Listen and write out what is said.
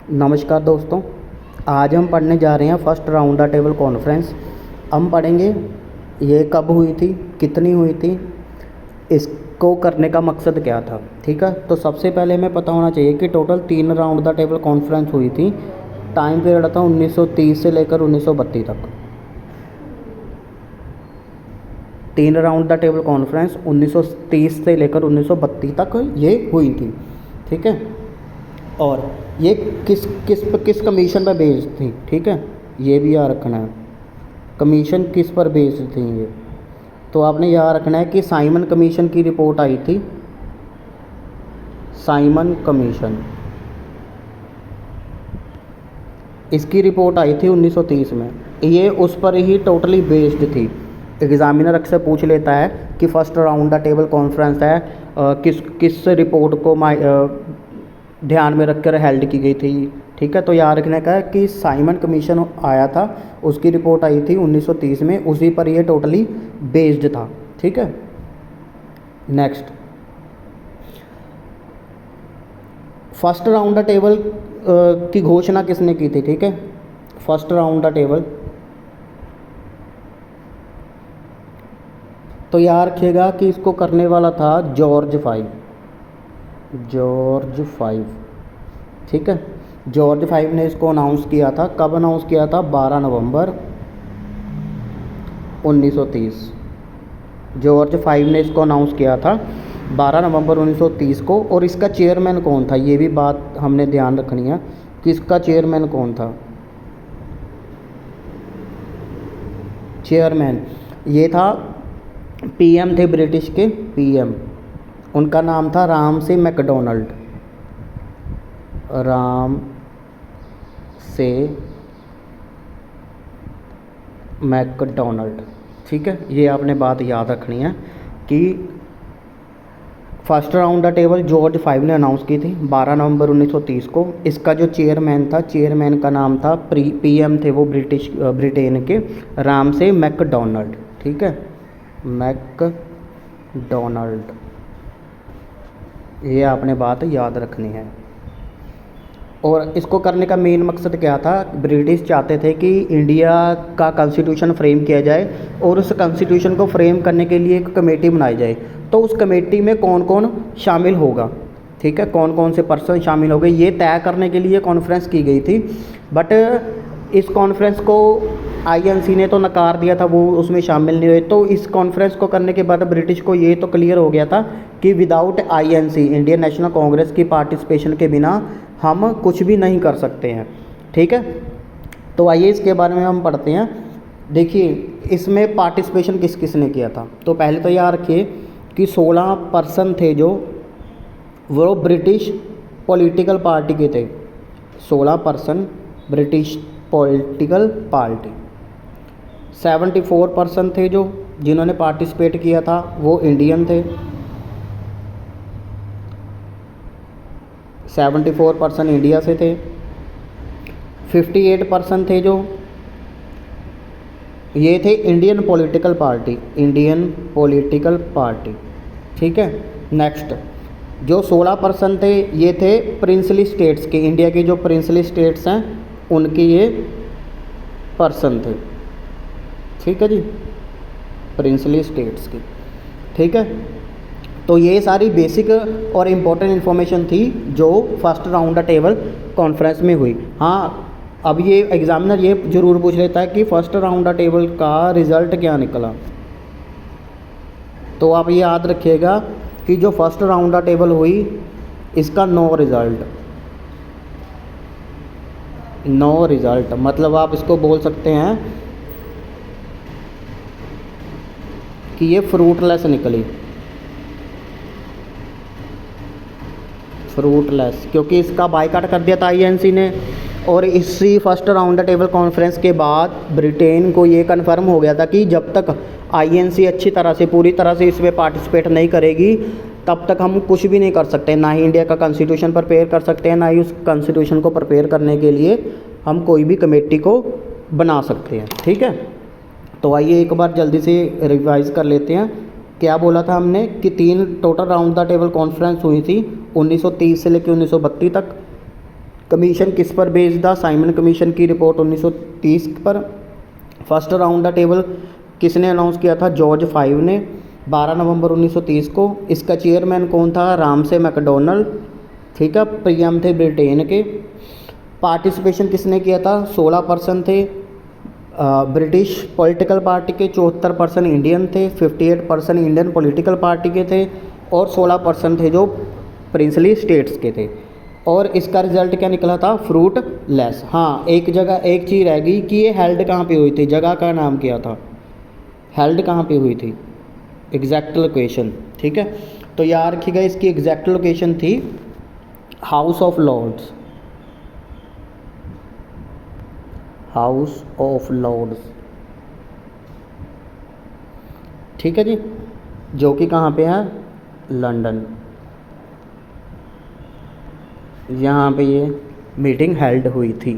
नमस्कार दोस्तों। आज हम पढ़ने जा रहे हैं first round the table conference. हम पढ़ेंगे ये कब हुई थी, कितनी हुई थी, इसको करने का मकसद क्या था। ठीक है, तो सबसे पहले हमें पता होना चाहिए कि total 3 round the table conference हुई थी। टाइम पीरियड था 1930 से लेकर 1932 तक। 3 राउंड द टेबल कॉन्फ्रेंस 1930 से लेकर 1932 तक ये हुई थी। ठीक है, और ये किस कमीशन पर बेस्ड थी। ठीक है, ये भी याद रखना है, कमीशन किस पर बेस्ड थी ये। तो आपने याद रखना है कि साइमन कमीशन की रिपोर्ट आई थी। साइमन कमीशन, इसकी रिपोर्ट आई थी 1930 में। ये उस पर ही टोटली बेस्ड थी। एग्जामिनर अक्सर पूछ लेता है कि first round the table conference है किस किस रिपोर्ट को ध्यान में रखकर हेल्ड की गई थी। ठीक है, तो याद रखने का है कि साइमन कमीशन आया था, उसकी रिपोर्ट आई थी 1930 में, उसी पर ये टोटली बेस्ड था। ठीक है, next, first round the table की घोषणा किसने की थी। ठीक है, फर्स्ट राउंड द टेबल, तो याद रखिएगा कि इसको करने वाला था जॉर्ज फाइव। ठीक है, जॉर्ज फाइव ने इसको अनाउंस किया था। कब अनाउंस किया था? 12 नवंबर 1930। जॉर्ज फाइव ने इसको अनाउंस किया था 12 नवंबर 1930 को। और इसका चेयरमैन कौन था, ये भी बात हमने ध्यान रखनी है कि इसका चेयरमैन कौन था। चेयरमैन ये था, पीएम थे ब्रिटिश के, पीएम, उनका नाम था राम से मैकडोनल्ड। राम से मैकडोनल्ड। ठीक है, ये आपने बात याद रखनी है कि first round the table George five ने अनाउंस की थी 12 नवंबर 1930 को। इसका जो चेयरमैन था, चेयरमैन का नाम था, पीएम थे वो ब्रिटेन के, राम से मैकडोनल्ड। ठीक है, मैकडोनल्ड, ये आपने बात याद रखनी है। और इसको करने का मेन मकसद क्या था? ब्रिटिश चाहते थे कि इंडिया का कॉन्स्टिट्यूशन फ्रेम किया जाए और उस कॉन्स्टिट्यूशन को फ्रेम करने के लिए एक कमेटी बनाई जाए। तो उस कमेटी में कौन कौन शामिल होगा, ठीक है, कौन कौन से पर्सन शामिल हो गए, ये तय करने के लिए कॉन्फ्रेंस की गई थी। बट इस कॉन्फ्रेंस को आईएनसी ने तो नकार दिया था, वो उसमें शामिल नहीं हुए। तो इस कॉन्फ्रेंस को करने के बाद ब्रिटिश को ये तो क्लियर हो गया था कि without INC, Indian national Congress की पार्टिसिपेशन के बिना हम कुछ भी नहीं कर सकते हैं। ठीक है, तो आइए इसके बारे में हम पढ़ते हैं। देखिए, इसमें पार्टिसिपेशन किस किस ने किया था। तो पहले तो याद रखिए कि 16 पर्सन थे जो वो ब्रिटिश पॉलिटिकल पार्टी के थे। 16 person British political party. 74 person थे जो जिन्होंने पार्टिसिपेट किया था, वो इंडियन थे। 74 पर्सन इंडिया से थे। 58 पर्सन थे जो ये थे Indian political party, Indian political party. ठीक है, नेक्स्ट, जो 16 पर्सन थे ये थे प्रिंसली स्टेट्स के, इंडिया के जो प्रिंसली स्टेट्स हैं उनके ये पर्सन थे। ठीक है जी, प्रिंसली स्टेट्स की। ठीक है, तो ये सारी बेसिक और इम्पोर्टेंट इन्फॉर्मेशन थी जो first round the table conference में हुई। हाँ, अब ये एग्जामिनर ये ज़रूर पूछ लेता है कि फर्स्ट राउंड द टेबल का रिज़ल्ट क्या निकला। तो आप ये याद रखिएगा कि जो फर्स्ट राउंड द टेबल हुई इसका नो रिज़ल्ट, मतलब आप इसको बोल सकते हैं कि ये फ्रूटलेस निकली। फ्रूटलेस, क्योंकि इसका बायकॉट कर दिया था आईएनसी ने। और इसी first round the table conference के बाद ब्रिटेन को ये कन्फर्म हो गया था कि जब तक आईएनसी अच्छी तरह से, पूरी तरह से इसमें पार्टिसिपेट नहीं करेगी तब तक हम कुछ भी नहीं कर सकते। ना ही इंडिया का कॉन्स्टिट्यूशन प्रिपेयर कर सकते हैं, ना ही उस कॉन्स्टिट्यूशन को प्रिपेयर करने के लिए हम कोई भी कमेटी को बना सकते हैं। ठीक है, तो आइए एक बार जल्दी से रिवाइज कर लेते हैं। क्या बोला था हमने कि 3 total round the table conference हुई थी 1930 से लेकर 1932 तक। कमीशन किस पर बेस्ड था? साइमन कमीशन की रिपोर्ट 1930 पर। फर्स्ट राउंड द टेबल किसने अनाउंस किया था? जॉर्ज फाइव ने, 12 नवंबर 1930 को। इसका चेयरमैन कौन था? रामसे मैकडोनल्ड, ठीक है, पीएम थे ब्रिटेन के। पार्टिसिपेशन किसने किया था? 16% थे ब्रिटिश पॉलिटिकल पार्टी के, 74% इंडियन थे, 58% इंडियन पॉलिटिकल पार्टी के थे और 16% थे जो प्रिंसली स्टेट्स के थे। और इसका रिजल्ट क्या निकला था? फ्रूटलेस। हाँ, एक जगह एक चीज़ रह गई कि ये हेल्ड कहाँ पे हुई थी, जगह का नाम क्या था, हेल्ड कहाँ पे हुई थी, एग्जैक्ट लोकेशन, ठीक है। तो याद रखिएगा इसकी एग्जैक्ट लोकेशन थी House of Lords, House of Lords, ठीक है जी, जो कि कहाँ पे है? लंदन। यहाँ पे ये मीटिंग हेल्ड हुई थी।